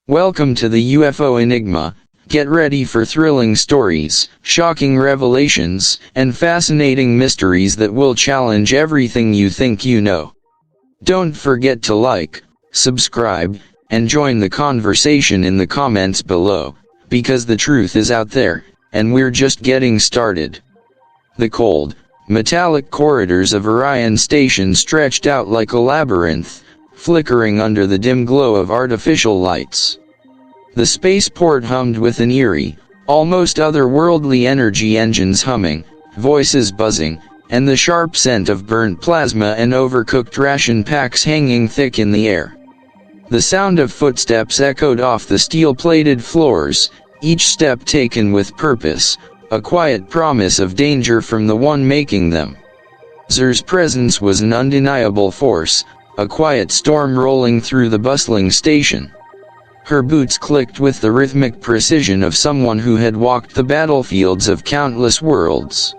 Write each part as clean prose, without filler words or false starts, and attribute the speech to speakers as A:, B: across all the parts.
A: Welcome to the UFO Enigma. Get ready for thrilling stories, shocking revelations, and fascinating mysteries that will challenge everything you think you know. Don't forget to like, subscribe, and join the conversation in the comments below, because the truth is out there, and we're just getting started. The cold, metallic corridors of Orion Station stretched out like a labyrinth, flickering under the dim glow of artificial lights. The spaceport hummed with an eerie, almost otherworldly energy, engines humming, voices buzzing, and the sharp scent of burnt plasma and overcooked ration packs hanging thick in the air. The sound of footsteps echoed off the steel-plated floors, each step taken with purpose, a quiet promise of danger from the one making them. Zer's presence was an undeniable force, a quiet storm rolling through the bustling station. Her boots clicked with the rhythmic precision of someone who had walked the battlefields of countless worlds.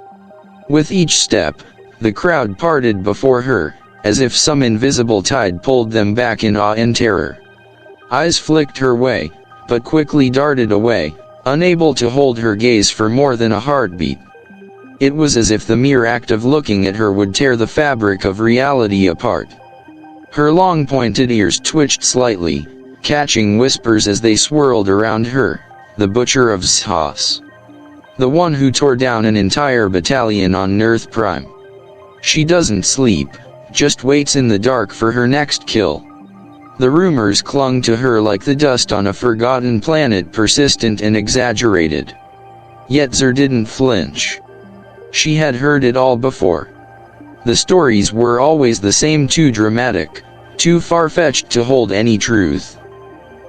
A: With each step, the crowd parted before her, as if some invisible tide pulled them back in awe and terror. Eyes flicked her way, but quickly darted away, unable to hold her gaze for more than a heartbeat. It was as if the mere act of looking at her would tear the fabric of reality apart. Her long pointed ears twitched slightly, catching whispers as they swirled around her. The Butcher of Zhas. The one who tore down an entire battalion on Earth Prime. She doesn't sleep, just waits in the dark for her next kill. The rumors clung to her like the dust on a forgotten planet, persistent and exaggerated. Yet Zer didn't flinch. She had heard it all before. The stories were always the same, too dramatic, too far-fetched to hold any truth.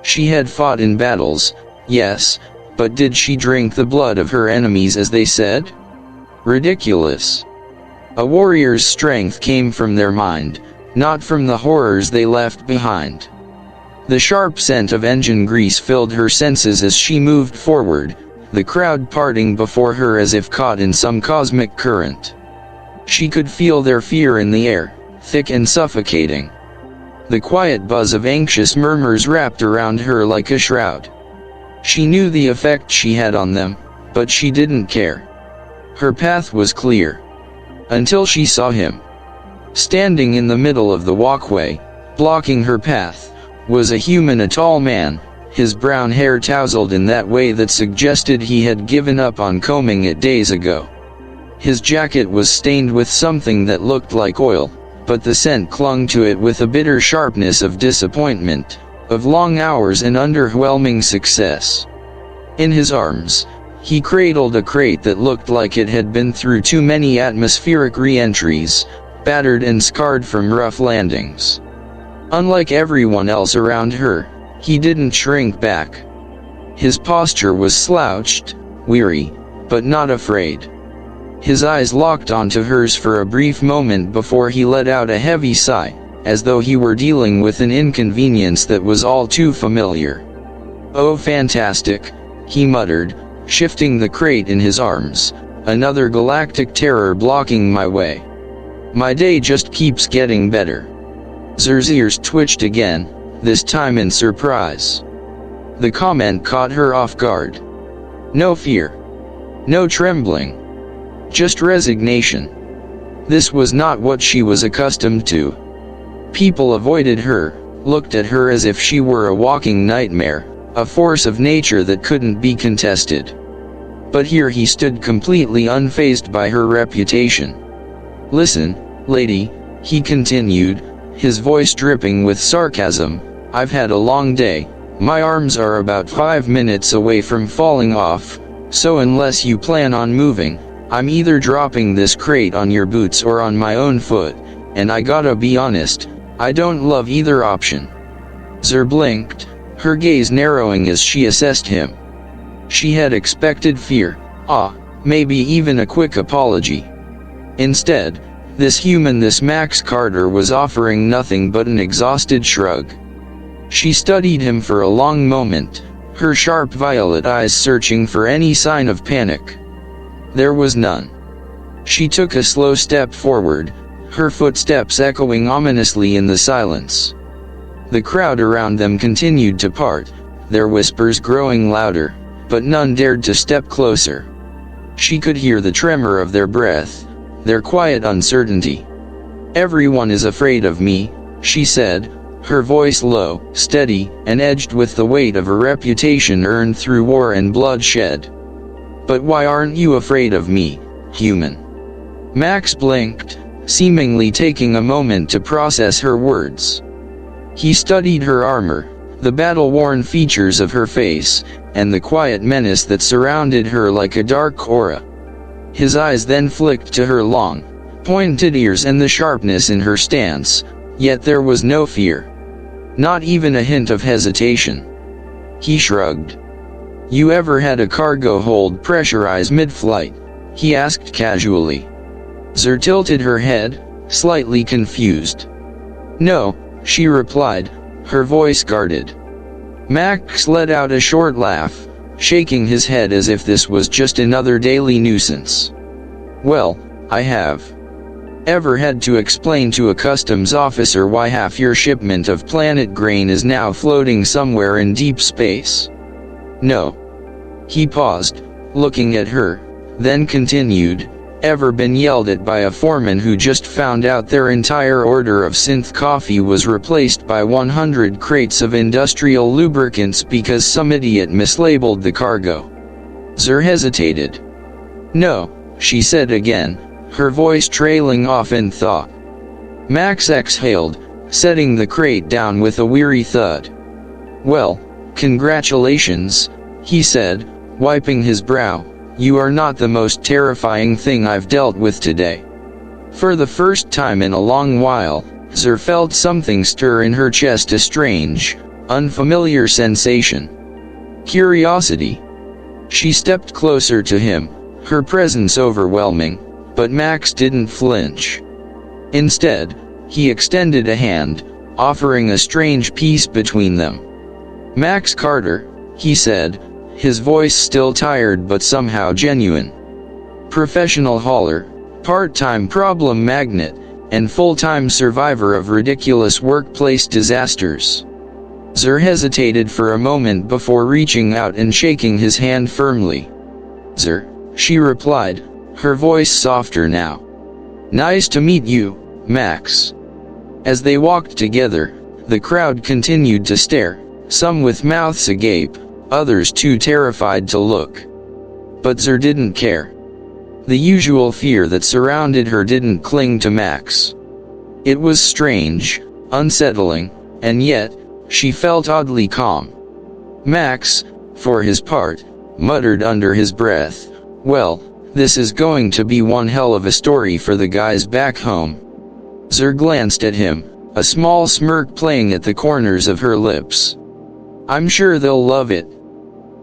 A: She had fought in battles, yes, but did she drink the blood of her enemies as they said? Ridiculous. A warrior's strength came from their mind, not from the horrors they left behind. The sharp scent of engine grease filled her senses as she moved forward, the crowd parting before her as if caught in some cosmic current. She could feel their fear in the air, thick and suffocating. The quiet buzz of anxious murmurs wrapped around her like a shroud. She knew the effect she had on them, but she didn't care. Her path was clear. Until she saw him. Standing in the middle of the walkway, blocking her path, was a human, a tall man, his brown hair tousled in that way that suggested he had given up on combing it days ago. His jacket was stained with something that looked like oil, but the scent clung to it with a bitter sharpness of disappointment, of long hours and underwhelming success. In his arms, he cradled a crate that looked like it had been through too many atmospheric re-entries, battered and scarred from rough landings. Unlike everyone else around her, he didn't shrink back. His posture was slouched, weary, but not afraid. His eyes locked onto hers for a brief moment before he let out a heavy sigh, as though he were dealing with an inconvenience that was all too familiar. "Oh, fantastic," he muttered, shifting the crate in his arms. "Another galactic terror blocking my way. My day just keeps getting better." Zer's ears twitched again, this time in surprise. The comment caught her off guard. No fear. No trembling. Just resignation. This was not what she was accustomed to. People avoided her, looked at her as if she were a walking nightmare, a force of nature that couldn't be contested. But here he stood completely unfazed by her reputation. "Listen, lady," he continued, his voice dripping with sarcasm, "I've had a long day, my arms are about 5 minutes away from falling off, so unless you plan on moving, I'm either dropping this crate on your boots or on my own foot, and I gotta be honest, I don't love either option." Zer blinked, her gaze narrowing as she assessed him. She had expected fear, awe, maybe even a quick apology. Instead, this human, this Max Carter, was offering nothing but an exhausted shrug. She studied him for a long moment, her sharp violet eyes searching for any sign of panic. There was none. She took a slow step forward, her footsteps echoing ominously in the silence. The crowd around them continued to part, their whispers growing louder, but none dared to step closer. She could hear the tremor of their breath, their quiet uncertainty. "Everyone is afraid of me," she said, her voice low, steady, and edged with the weight of a reputation earned through war and bloodshed. "But why aren't you afraid of me, human?" Max blinked, seemingly taking a moment to process her words. He studied her armor, the battle-worn features of her face, and the quiet menace that surrounded her like a dark aura. His eyes then flicked to her long, pointed ears and the sharpness in her stance, yet there was no fear. Not even a hint of hesitation. He shrugged. "You ever had a cargo hold pressurize mid-flight?" he asked casually. Zer tilted her head, slightly confused. "No," she replied, her voice guarded. Max let out a short laugh, shaking his head as if this was just another daily nuisance. "Well, I have. Ever had to explain to a customs officer why half your shipment of planet grain is now floating somewhere in deep space?" "No." He paused, looking at her, then continued, "Ever been yelled at by a foreman who just found out their entire order of synth coffee was replaced by 100 crates of industrial lubricants because some idiot mislabeled the cargo?" Zer hesitated. "No," she said again, her voice trailing off in thought. Max exhaled, setting the crate down with a weary thud. "Well, congratulations," he said, wiping his brow. "You are not the most terrifying thing I've dealt with today." For the first time in a long while, Zer felt something stir in her chest, a strange, unfamiliar sensation. Curiosity. She stepped closer to him, her presence overwhelming, but Max didn't flinch. Instead, he extended a hand, offering a strange peace between them. "Max Carter," he said, his voice still tired but somehow genuine. "Professional hauler, part-time problem magnet, and full-time survivor of ridiculous workplace disasters." Zer hesitated for a moment before reaching out and shaking his hand firmly. "Zer," she replied, her voice softer now. "Nice to meet you, Max." As they walked together, the crowd continued to stare, some with mouths agape, others too terrified to look. But Zer didn't care. The usual fear that surrounded her didn't cling to Max. It was strange, unsettling, and yet, she felt oddly calm. Max, for his part, muttered under his breath, "Well, this is going to be one hell of a story for the guys back home." Zer glanced at him, a small smirk playing at the corners of her lips. "I'm sure they'll love it."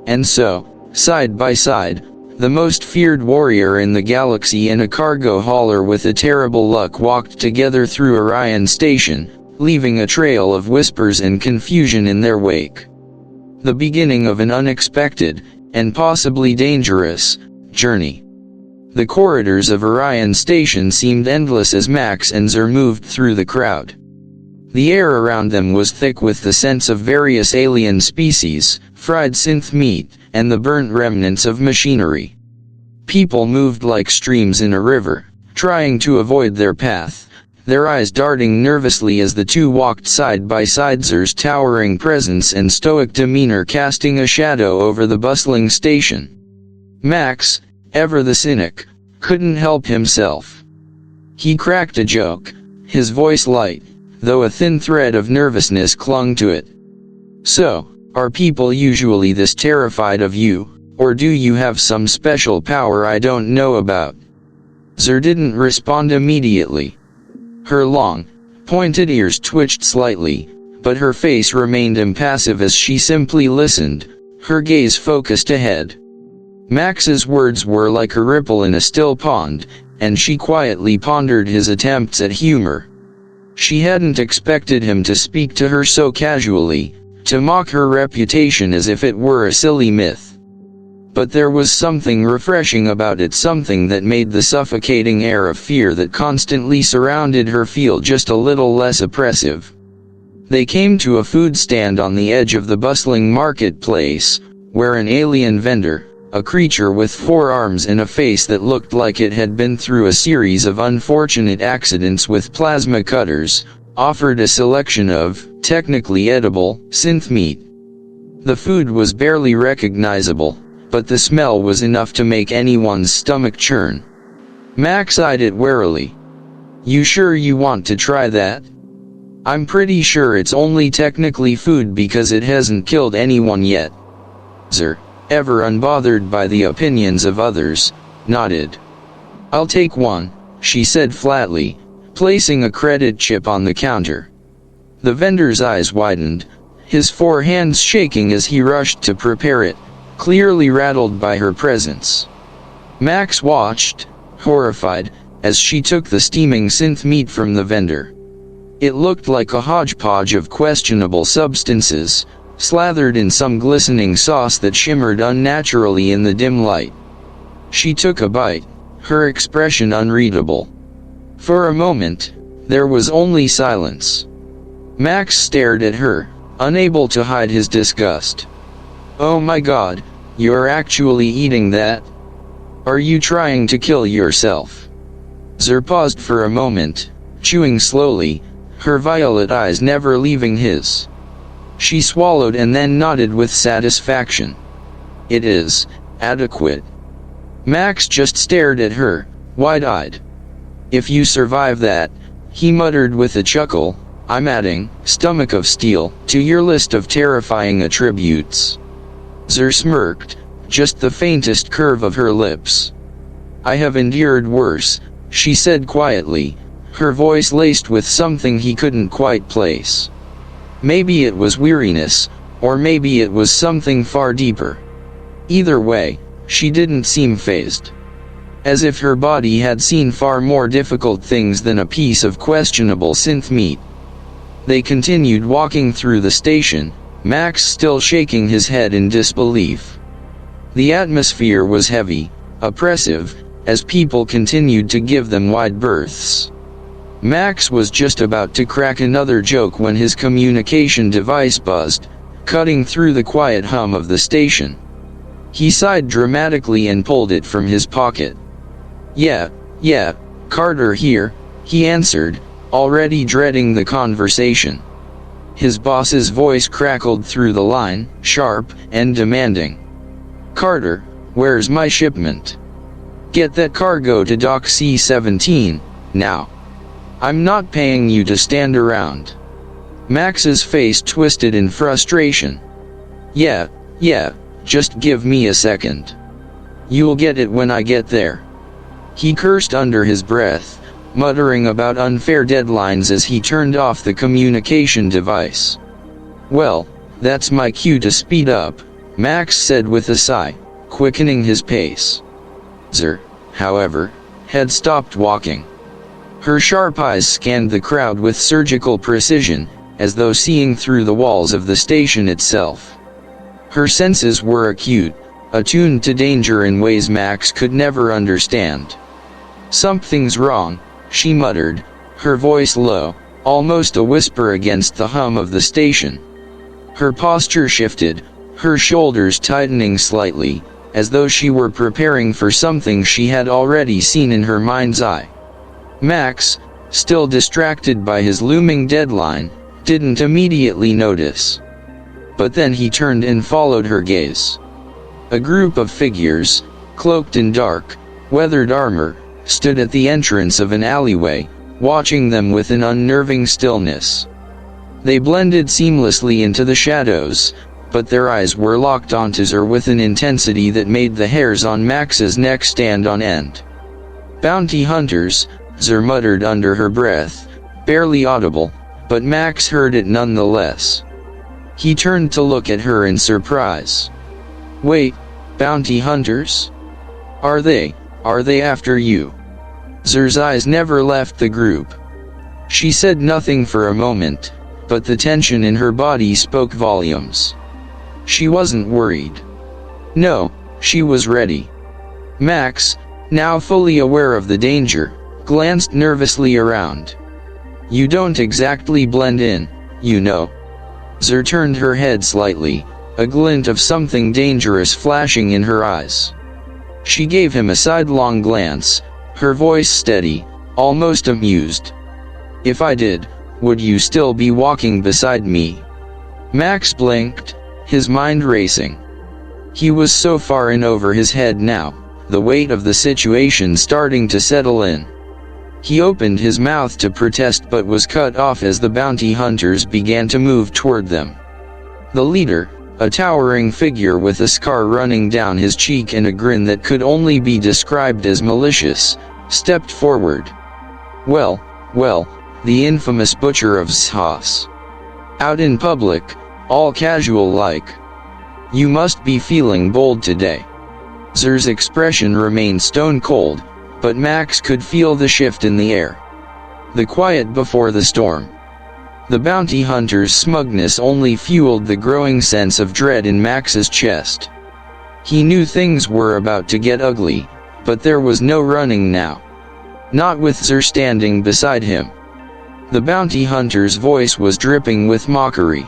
A: And so, side by side, the most feared warrior in the galaxy and a cargo hauler with a terrible luck walked together through Orion Station, leaving a trail of whispers and confusion in their wake. The beginning of an unexpected, and possibly dangerous, journey. The corridors of Orion Station seemed endless as Max and Zer moved through the crowd. The air around them was thick with the scents of various alien species, fried synth meat, and the burnt remnants of machinery. People moved like streams in a river, trying to avoid their path, their eyes darting nervously as the two walked side by side, Zer's towering presence and stoic demeanor casting a shadow over the bustling station. Max, ever the cynic, couldn't help himself. He cracked a joke, his voice light, though a thin thread of nervousness clung to it. "So, are people usually this terrified of you, or do you have some special power I don't know about?" Zer didn't respond immediately. Her long, pointed ears twitched slightly, but her face remained impassive as she simply listened, her gaze focused ahead. Max's words were like a ripple in a still pond, and she quietly pondered his attempts at humor. She hadn't expected him to speak to her so casually, to mock her reputation as if it were a silly myth. But there was something refreshing about it, something that made the suffocating air of fear that constantly surrounded her feel just a little less oppressive. They came to a food stand on the edge of the bustling marketplace, where an alien vendor, a creature with 4 arms and a face that looked like it had been through a series of unfortunate accidents with plasma cutters, offered a selection of, technically edible, synth meat. The food was barely recognizable, but the smell was enough to make anyone's stomach churn. Max eyed it warily. "You sure you want to try that? I'm pretty sure it's only technically food because it hasn't killed anyone yet." Zer, ever unbothered by the opinions of others, nodded. "I'll take one," she said flatly, placing a credit chip on the counter. The vendor's eyes widened, his 4 hands shaking as he rushed to prepare it, clearly rattled by her presence. Max watched, horrified, as she took the steaming synth meat from the vendor. It looked like a hodgepodge of questionable substances, slathered in some glistening sauce that shimmered unnaturally in the dim light. She took a bite, her expression unreadable. For a moment, there was only silence. Max stared at her, unable to hide his disgust. "Oh my God, you're actually eating that? Are you trying to kill yourself?" Zer paused for a moment, chewing slowly, her violet eyes never leaving his. She swallowed and then nodded with satisfaction. "It is adequate." Max just stared at her, wide-eyed. "If you survive that," he muttered with a chuckle, "I'm adding, stomach of steel, to your list of terrifying attributes." Zer smirked, just the faintest curve of her lips. "I have endured worse," she said quietly, her voice laced with something he couldn't quite place. Maybe it was weariness, or maybe it was something far deeper. Either way, she didn't seem fazed. As if her body had seen far more difficult things than a piece of questionable synth meat. They continued walking through the station, Max still shaking his head in disbelief. The atmosphere was heavy, oppressive, as people continued to give them wide berths. Max was just about to crack another joke when his communication device buzzed, cutting through the quiet hum of the station. He sighed dramatically and pulled it from his pocket. Yeah, Carter here," he answered, already dreading the conversation. His boss's voice crackled through the line, sharp and demanding. "Carter, where's my shipment? Get that cargo to Dock C-17, now. I'm not paying you to stand around." Max's face twisted in frustration. Yeah, just give me a second. You'll get it when I get there." He cursed under his breath, muttering about unfair deadlines as he turned off the communication device. "Well, that's my cue to speed up," Max said with a sigh, quickening his pace. Zer, however, had stopped walking. Her sharp eyes scanned the crowd with surgical precision, as though seeing through the walls of the station itself. Her senses were acute, attuned to danger in ways Max could never understand. "Something's wrong," she muttered, her voice low, almost a whisper against the hum of the station. Her posture shifted, her shoulders tightening slightly, as though she were preparing for something she had already seen in her mind's eye. Max, still distracted by his looming deadline, didn't immediately notice. But then he turned and followed her gaze. A group of figures, cloaked in dark, weathered armor, stood at the entrance of an alleyway, watching them with an unnerving stillness. They blended seamlessly into the shadows, but their eyes were locked onto her with an intensity that made the hairs on Max's neck stand on end. "Bounty hunters," Zer muttered under her breath, barely audible, but Max heard it nonetheless. He turned to look at her in surprise. "Wait, bounty hunters? Are they after you?" Zer's eyes never left the group. She said nothing for a moment, but the tension in her body spoke volumes. She wasn't worried. No, she was ready. Max, now fully aware of the danger, glanced nervously around. "You don't exactly blend in, you know. Zer turned her head slightly, a glint of something dangerous flashing in her eyes. She gave him a sidelong glance, her voice steady, almost amused. If I did, would you still be walking beside me? Max blinked, his mind racing. He was so far in over his head now, the weight of the situation starting to settle in. He opened his mouth to protest but was cut off as the bounty hunters began to move toward them. The leader, a towering figure with a scar running down his cheek and a grin that could only be described as malicious, stepped forward. Well, the infamous butcher of Shaas. Out in public, all casual like. You must be feeling bold today. Zer's expression remained stone cold, but Max could feel the shift in the air. The quiet before the storm. The bounty hunter's smugness only fueled the growing sense of dread in Max's chest. He knew things were about to get ugly, but there was no running now. Not with Zer standing beside him. The bounty hunter's voice was dripping with mockery.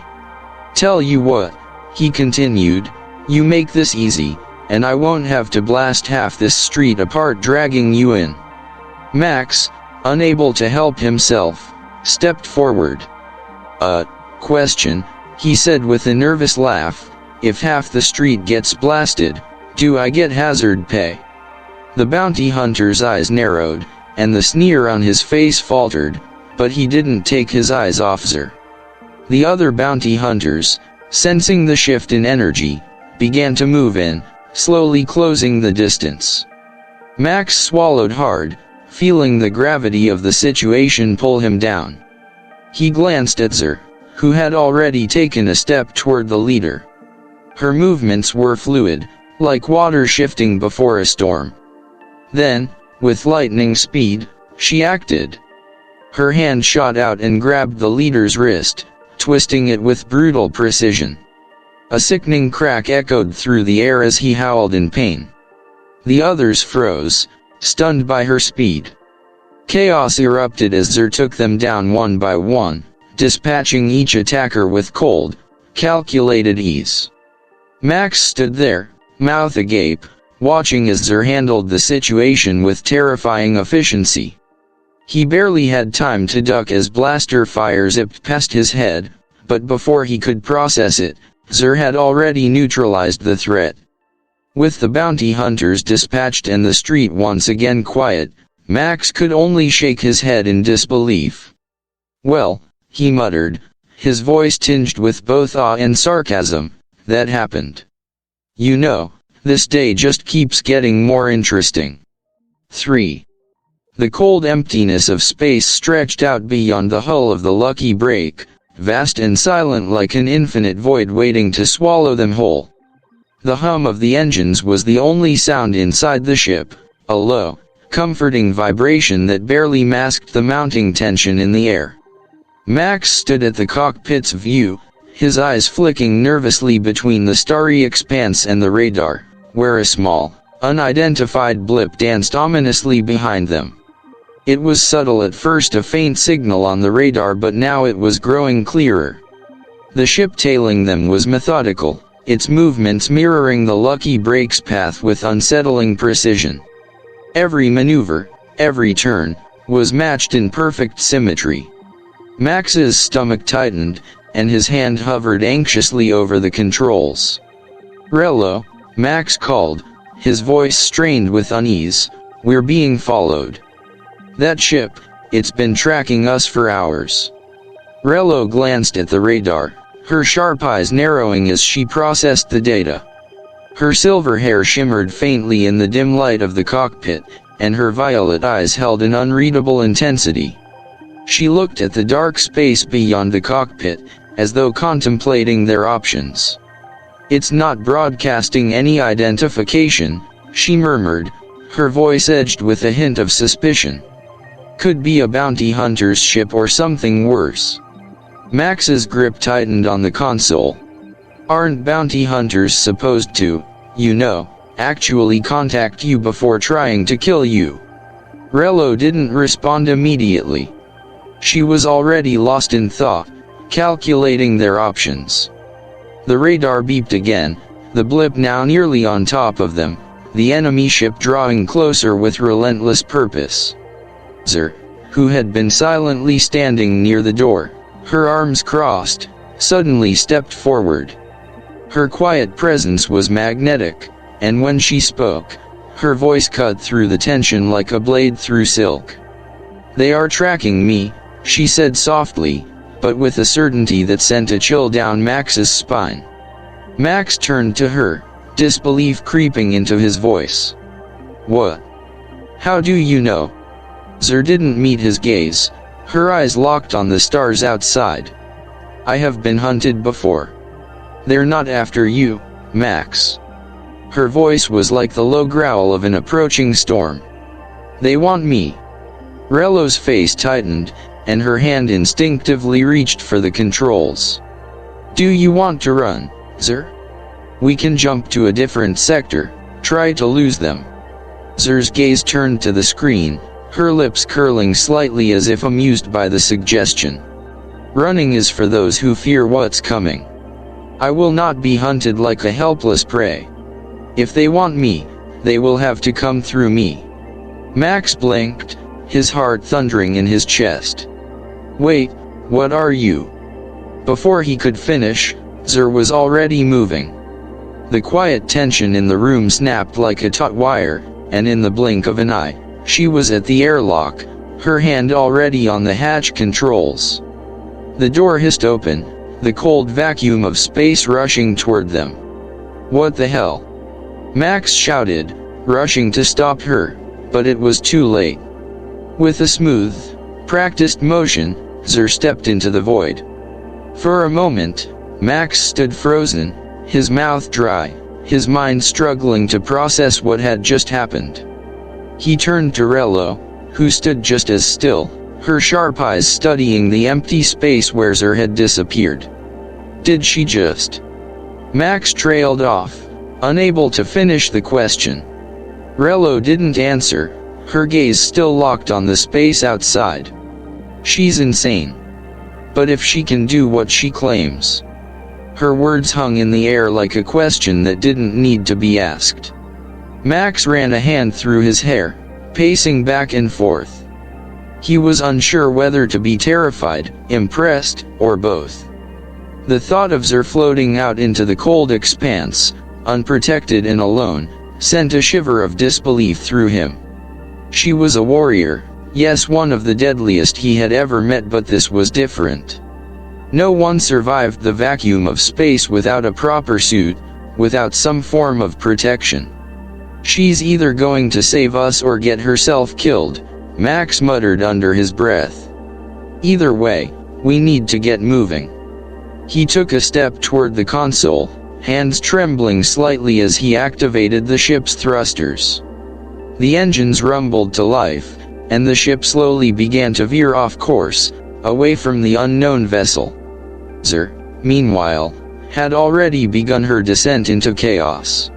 A: Tell you what, he continued, you make this easy, and I won't have to blast half this street apart dragging you in. Max, unable to help himself, stepped forward. Question, he said with a nervous laugh, if half the street gets blasted, do I get hazard pay? The bounty hunter's eyes narrowed, and the sneer on his face faltered, but he didn't take his eyes off Zer. The other bounty hunters, sensing the shift in energy, began to move in, slowly closing the distance. Max swallowed hard, feeling the gravity of the situation pull him down. He glanced at Zer, who had already taken a step toward the leader. Her movements were fluid, like water shifting before a storm. Then, with lightning speed, she acted. Her hand shot out and grabbed the leader's wrist, twisting it with brutal precision. A sickening crack echoed through the air as he howled in pain. The others froze, stunned by her speed. Chaos erupted as Zer took them down one by one, dispatching each attacker with cold, calculated ease. Max stood there, mouth agape, watching as Zer handled the situation with terrifying efficiency. He barely had time to duck as blaster fire zipped past his head, but before he could process it, Zer had already neutralized the threat. With the bounty hunters dispatched and the street once again quiet, Max could only shake his head in disbelief. Well, he muttered, his voice tinged with both awe and sarcasm, that happened. You know, this day just keeps getting more interesting. 3. The cold emptiness of space stretched out beyond the hull of the Lucky Break, vast and silent like an infinite void waiting to swallow them whole. The hum of the engines was the only sound inside the ship, a low, comforting vibration that barely masked the mounting tension in the air. Max stood at the cockpit's view, his eyes flicking nervously between the starry expanse and the radar, where a small, unidentified blip danced ominously behind them. It was subtle at first, a faint signal on the radar, but now it was growing clearer. The ship tailing them was methodical, its movements mirroring the Lucky Break's path with unsettling precision. Every maneuver, every turn, was matched in perfect symmetry. Max's stomach tightened, and his hand hovered anxiously over the controls. "Relo," Max called, his voice strained with unease, "we're being followed. That ship, it's been tracking us for hours." Relo glanced at the radar, her sharp eyes narrowing as she processed the data. Her silver hair shimmered faintly in the dim light of the cockpit, and her violet eyes held an unreadable intensity. She looked at the dark space beyond the cockpit, as though contemplating their options. "It's not broadcasting any identification," she murmured, her voice edged with a hint of suspicion. "Could be a bounty hunter's ship or something worse." Max's grip tightened on the console. "Aren't bounty hunters supposed to, actually contact you before trying to kill you?" Relo didn't respond immediately. She was already lost in thought, calculating their options. The radar beeped again, the blip now nearly on top of them, the enemy ship drawing closer with relentless purpose. Zer, who had been silently standing near the door, her arms crossed, suddenly stepped forward. Her quiet presence was magnetic, and when she spoke, her voice cut through the tension like a blade through silk. "They are tracking me," she said softly, but with a certainty that sent a chill down Max's spine. Max turned to her, disbelief creeping into his voice. "What? How do you know?" Zer didn't meet his gaze, her eyes locked on the stars outside. "I have been hunted before. They're not after you, Max." Her voice was like the low growl of an approaching storm. "They want me." Rello's face tightened, and her hand instinctively reached for the controls. "Do you want to run, Zer? We can jump to a different sector, try to lose them." Zer's gaze turned to the screen, her lips curling slightly as if amused by the suggestion. "Running is for those who fear what's coming. I will not be hunted like a helpless prey. If they want me, they will have to come through me." Max blinked, his heart thundering in his chest. "Wait, what are you?" Before he could finish, Zer was already moving. The quiet tension in the room snapped like a taut wire, and in the blink of an eye, she was at the airlock, her hand already on the hatch controls. The door hissed open, the cold vacuum of space rushing toward them. "What the hell?" Max shouted, rushing to stop her, but it was too late. With a smooth, practiced motion, Zer stepped into the void. For a moment, Max stood frozen, his mouth dry, his mind struggling to process what had just happened. He turned to Rello, who stood just as still, her sharp eyes studying the empty space where Zer had disappeared. "Did she just?" Max trailed off, unable to finish the question. Rello didn't answer, her gaze still locked on the space outside. "She's insane. But if she can do what she claims." Her words hung in the air like a question that didn't need to be asked. Max ran a hand through his hair, pacing back and forth. He was unsure whether to be terrified, impressed, or both. The thought of Zer floating out into the cold expanse, unprotected and alone, sent a shiver of disbelief through him. She was a warrior, yes, one of the deadliest he had ever met, but this was different. No one survived the vacuum of space without a proper suit, without some form of protection. "She's either going to save us or get herself killed," Max muttered under his breath. "Either way, we need to get moving." He took a step toward the console, hands trembling slightly as he activated the ship's thrusters. The engines rumbled to life, and the ship slowly began to veer off course, away from the unknown vessel. Zer, meanwhile, had already begun her descent into chaos.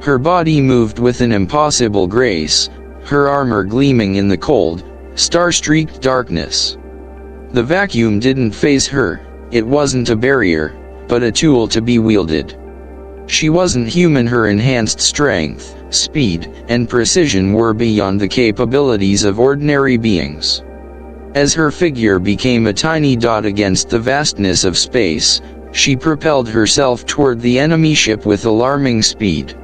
A: Her body moved with an impossible grace, her armor gleaming in the cold, star-streaked darkness. The vacuum didn't faze her, it wasn't a barrier, but a tool to be wielded. She wasn't human, her enhanced strength, speed, and precision were beyond the capabilities of ordinary beings. As her figure became a tiny dot against the vastness of space, she propelled herself toward the enemy ship with alarming speed.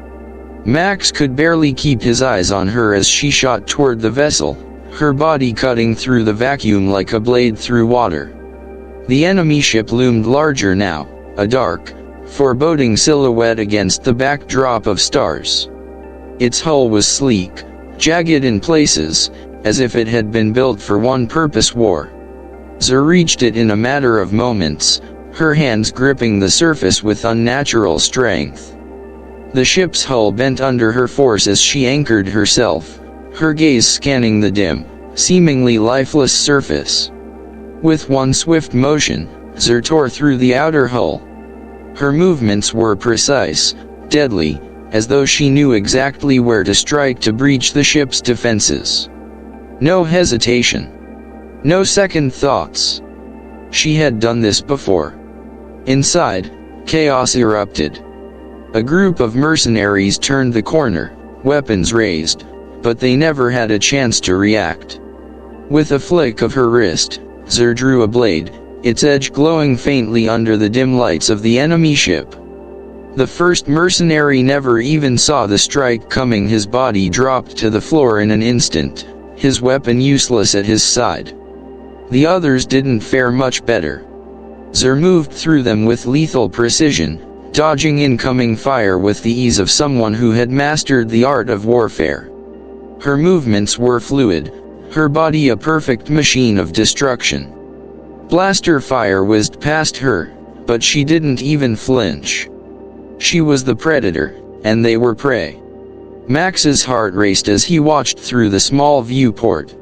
A: Max could barely keep his eyes on her as she shot toward the vessel, her body cutting through the vacuum like a blade through water. The enemy ship loomed larger now, a dark, foreboding silhouette against the backdrop of stars. Its hull was sleek, jagged in places, as if it had been built for one purpose: war. Zer reached it in a matter of moments, her hands gripping the surface with unnatural strength. The ship's hull bent under her force as she anchored herself, her gaze scanning the dim, seemingly lifeless surface. With one swift motion, Zer tore through the outer hull. Her movements were precise, deadly, as though she knew exactly where to strike to breach the ship's defenses. No hesitation. No second thoughts. She had done this before. Inside, chaos erupted. A group of mercenaries turned the corner, weapons raised, but they never had a chance to react. With a flick of her wrist, Zur drew a blade, its edge glowing faintly under the dim lights of the enemy ship. The first mercenary never even saw the strike coming. His body dropped to the floor in an instant, his weapon useless at his side. The others didn't fare much better. Zur moved through them with lethal precision, dodging incoming fire with the ease of someone who had mastered the art of warfare. Her movements were fluid, her body a perfect machine of destruction. Blaster fire whizzed past her, but she didn't even flinch. She was the predator, and they were prey. Max's heart raced as he watched through the small viewport.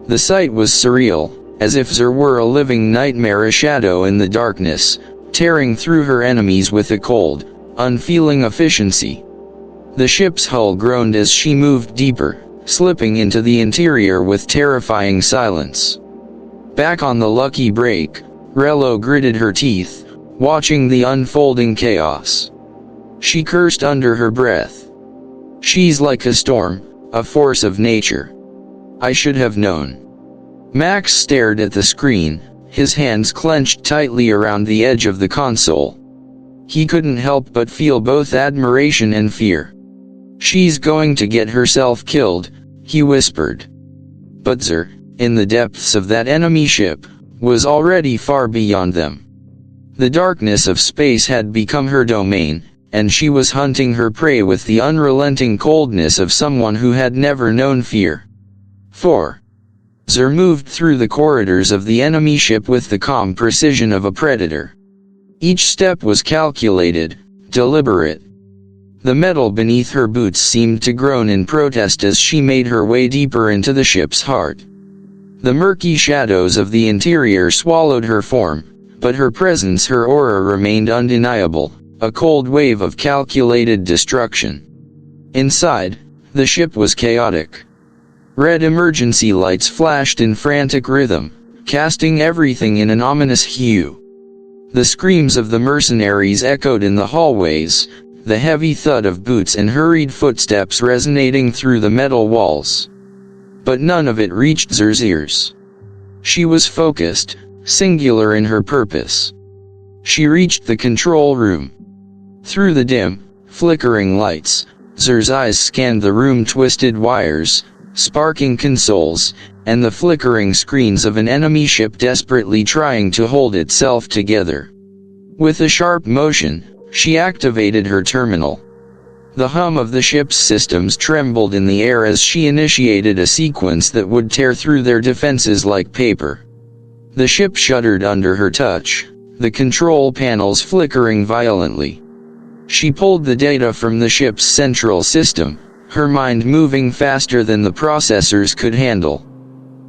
A: The sight was surreal, as if Zur were a living nightmare, a shadow in the darkness, tearing through her enemies with a cold, unfeeling efficiency. The ship's hull groaned as she moved deeper, slipping into the interior with terrifying silence. Back on the lucky break, Rello gritted her teeth, watching the unfolding chaos. She cursed under her breath. She's like a storm, a force of nature. I should have known. Max stared at the screen, his hands clenched tightly around the edge of the console. He couldn't help but feel both admiration and fear. She's going to get herself killed, he whispered. But Zur, in the depths of that enemy ship, was already far beyond them. The darkness of space had become her domain, and she was hunting her prey with the unrelenting coldness of someone who had never known fear. 4. Zur moved through the corridors of the enemy ship with the calm precision of a predator. Each step was calculated, deliberate. The metal beneath her boots seemed to groan in protest as she made her way deeper into the ship's heart. The murky shadows of the interior swallowed her form, but her presence, her aura remained undeniable, a cold wave of calculated destruction. Inside, the ship was chaotic. Red emergency lights flashed in frantic rhythm, casting everything in an ominous hue. The screams of the mercenaries echoed in the hallways, the heavy thud of boots and hurried footsteps resonating through the metal walls. But none of it reached Zur's ears. She was focused, singular in her purpose. She reached the control room. Through the dim, flickering lights, Zur's eyes scanned the room, twisted wires, sparking consoles, and the flickering screens of an enemy ship desperately trying to hold itself together. With a sharp motion, she activated her terminal. The hum of the ship's systems trembled in the air as she initiated a sequence that would tear through their defenses like paper. The ship shuddered under her touch, the control panels flickering violently. She pulled the data from the ship's central system, her mind moving faster than the processors could handle.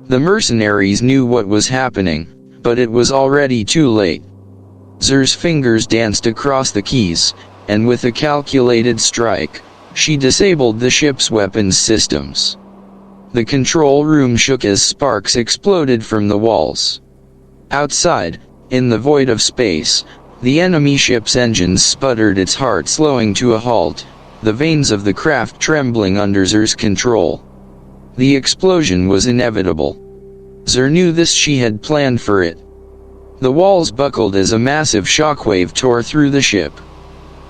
A: The mercenaries knew what was happening, but it was already too late. Zur's fingers danced across the keys, and with a calculated strike, she disabled the ship's weapons systems. The control room shook as sparks exploded from the walls. Outside, in the void of space, the enemy ship's engines sputtered, its heart slowing to a halt, the veins of the craft trembling under Zur's control. The explosion was inevitable. Zur knew this, she had planned for it. The walls buckled as a massive shockwave tore through the ship.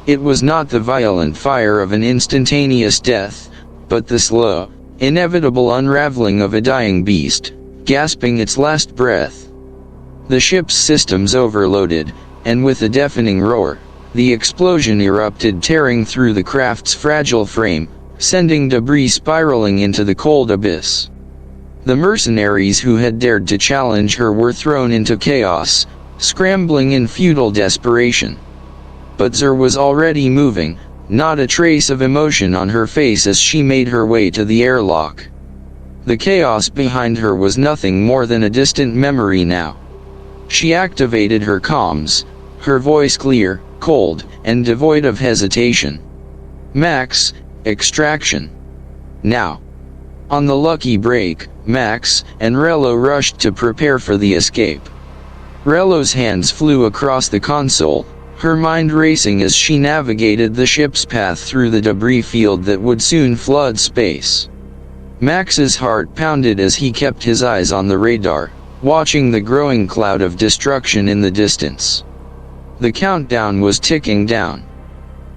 A: It was not the violent fire of an instantaneous death, but the slow, inevitable unraveling of a dying beast, gasping its last breath. The ship's systems overloaded, and with a deafening roar, the explosion erupted, tearing through the craft's fragile frame, sending debris spiraling into the cold abyss. The mercenaries who had dared to challenge her were thrown into chaos, scrambling in futile desperation. But Zur was already moving, not a trace of emotion on her face as she made her way to the airlock. The chaos behind her was nothing more than a distant memory now. She activated her comms, her voice clear, cold, and devoid of hesitation. Max, extraction. Now. On the lucky break, Max and Rello rushed to prepare for the escape. Rello's hands flew across the console, her mind racing as she navigated the ship's path through the debris field that would soon flood space. Max's heart pounded as he kept his eyes on the radar, watching the growing cloud of destruction in the distance. The countdown was ticking down.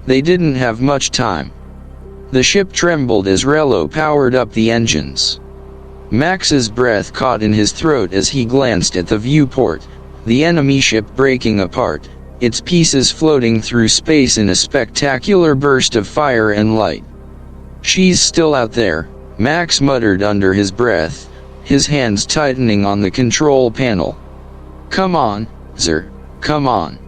A: They didn't have much time. The ship trembled as Rello powered up the engines. Max's breath caught in his throat as he glanced at the viewport, the enemy ship breaking apart, its pieces floating through space in a spectacular burst of fire and light. "She's still out there," Max muttered under his breath, his hands tightening on the control panel. "Come on, Xur, come on."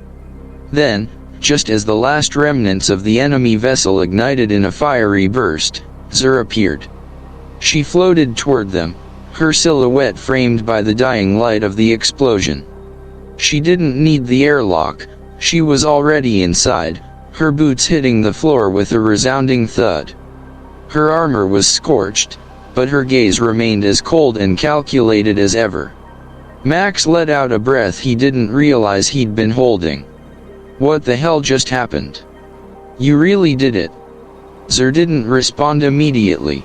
A: Then, just as the last remnants of the enemy vessel ignited in a fiery burst, Xur appeared. She floated toward them, her silhouette framed by the dying light of the explosion. She didn't need the airlock, she was already inside, her boots hitting the floor with a resounding thud. Her armor was scorched, but her gaze remained as cold and calculated as ever. Max let out a breath he didn't realize he'd been holding. What the hell just happened? You really did it. Xur didn't respond immediately.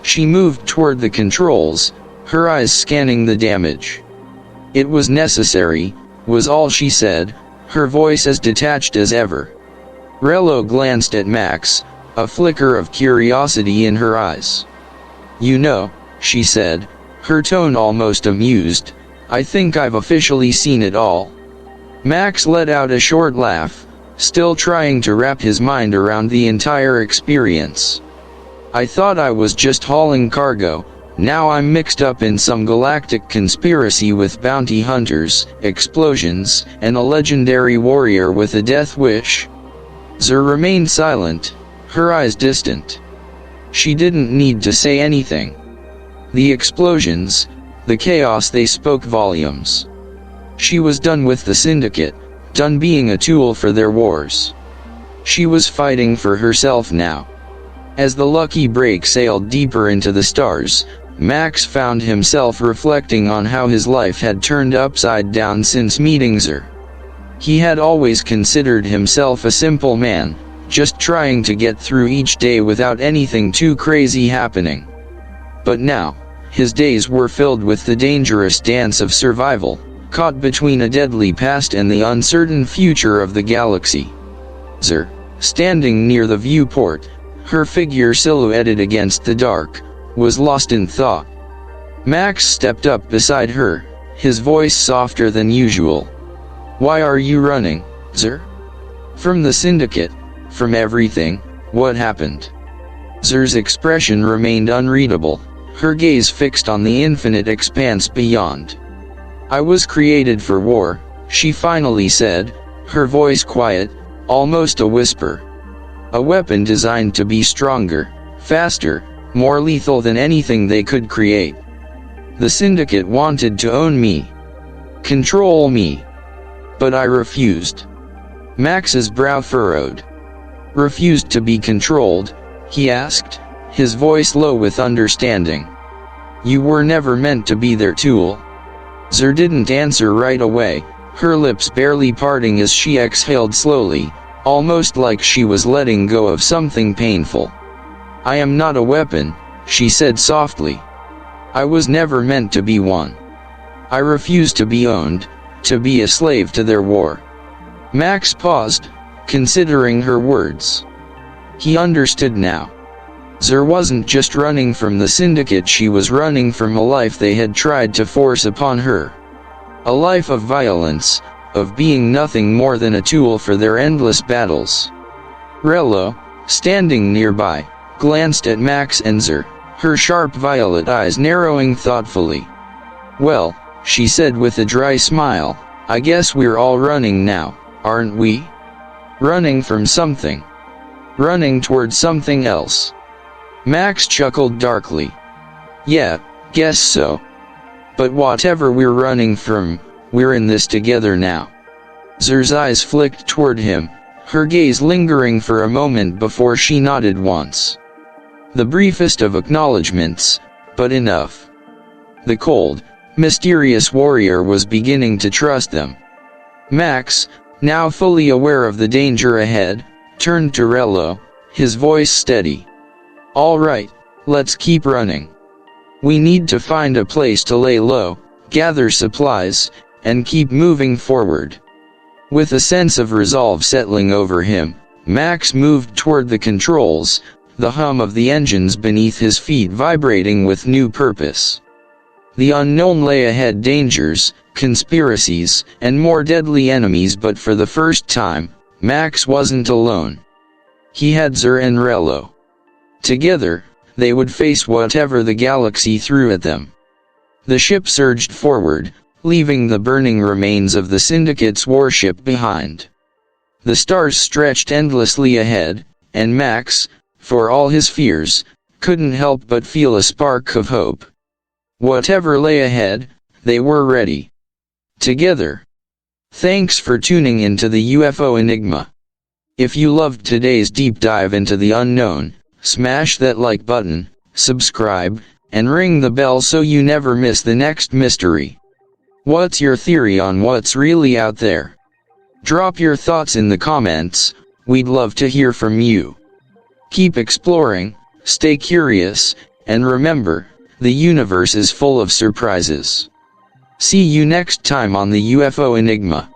A: She moved toward the controls, her eyes scanning the damage. "It was necessary," was all she said, her voice as detached as ever. Rello glanced at Max, a flicker of curiosity in her eyes. "You know," she said, her tone almost amused, "I think I've officially seen it all." Max let out a short laugh, still trying to wrap his mind around the entire experience. "I thought I was just hauling cargo, now I'm mixed up in some galactic conspiracy with bounty hunters, explosions, and a legendary warrior with a death wish." Xur remained silent, her eyes distant. She didn't need to say anything. The explosions, the chaos, they spoke volumes. She was done with the Syndicate, done being a tool for their wars. She was fighting for herself now. As the lucky break sailed deeper into the stars, Max found himself reflecting on how his life had turned upside down since meeting Xur. He had always considered himself a simple man, just trying to get through each day without anything too crazy happening. But now, his days were filled with the dangerous dance of survival, caught between a deadly past and the uncertain future of the galaxy. Xur, standing near the viewport, her figure silhouetted against the dark, was lost in thought. Max stepped up beside her, his voice softer than usual. "Why are you running, Xur? From the Syndicate? From everything? What happened?" Xur's expression remained unreadable, her gaze fixed on the infinite expanse beyond. "I was created for war," she finally said, her voice quiet, almost a whisper. "A weapon designed to be stronger, faster, more lethal than anything they could create. The Syndicate wanted to own me, control me. But I refused." Max's brow furrowed. "Refused to be controlled?" he asked, his voice low with understanding. "You were never meant to be their tool." Xur didn't answer right away, her lips barely parting as she exhaled slowly, almost like she was letting go of something painful. "I am not a weapon," she said softly. "I was never meant to be one. I refuse to be owned, to be a slave to their war." Max paused, considering her words. He understood now. Xur wasn't just running from the Syndicate, she was running from a life they had tried to force upon her. A life of violence, of being nothing more than a tool for their endless battles. Rello, standing nearby, glanced at Max and Xur, her sharp violet eyes narrowing thoughtfully. "Well," she said with a dry smile, "I guess we're all running now, aren't we? Running from something. Running towards something else." Max chuckled darkly. "Yeah, guess so. But whatever we're running from, we're in this together now." Xur's eyes flicked toward him, her gaze lingering for a moment before she nodded once. The briefest of acknowledgments, but enough. The cold, mysterious warrior was beginning to trust them. Max, now fully aware of the danger ahead, turned to Rello, his voice steady. "All right, let's keep running. We need to find a place to lay low, gather supplies, and keep moving forward." With a sense of resolve settling over him, Max moved toward the controls, the hum of the engines beneath his feet vibrating with new purpose. The unknown lay ahead: dangers, conspiracies, and more deadly enemies, but for the first time, Max wasn't alone. He had Zer and Rello. Together, they would face whatever the galaxy threw at them. The ship surged forward, leaving the burning remains of the Syndicate's warship behind. The stars stretched endlessly ahead, and Max, for all his fears, couldn't help but feel a spark of hope. Whatever lay ahead, they were ready. Together. Thanks for tuning into the UFO Enigma. If you loved today's deep dive into the unknown, smash that like button, subscribe, and ring the bell so you never miss the next mystery. What's your theory on what's really out there? Drop your thoughts in the comments, we'd love to hear from you. Keep exploring, stay curious, and remember, the universe is full of surprises. See you next time on the UFO Enigma.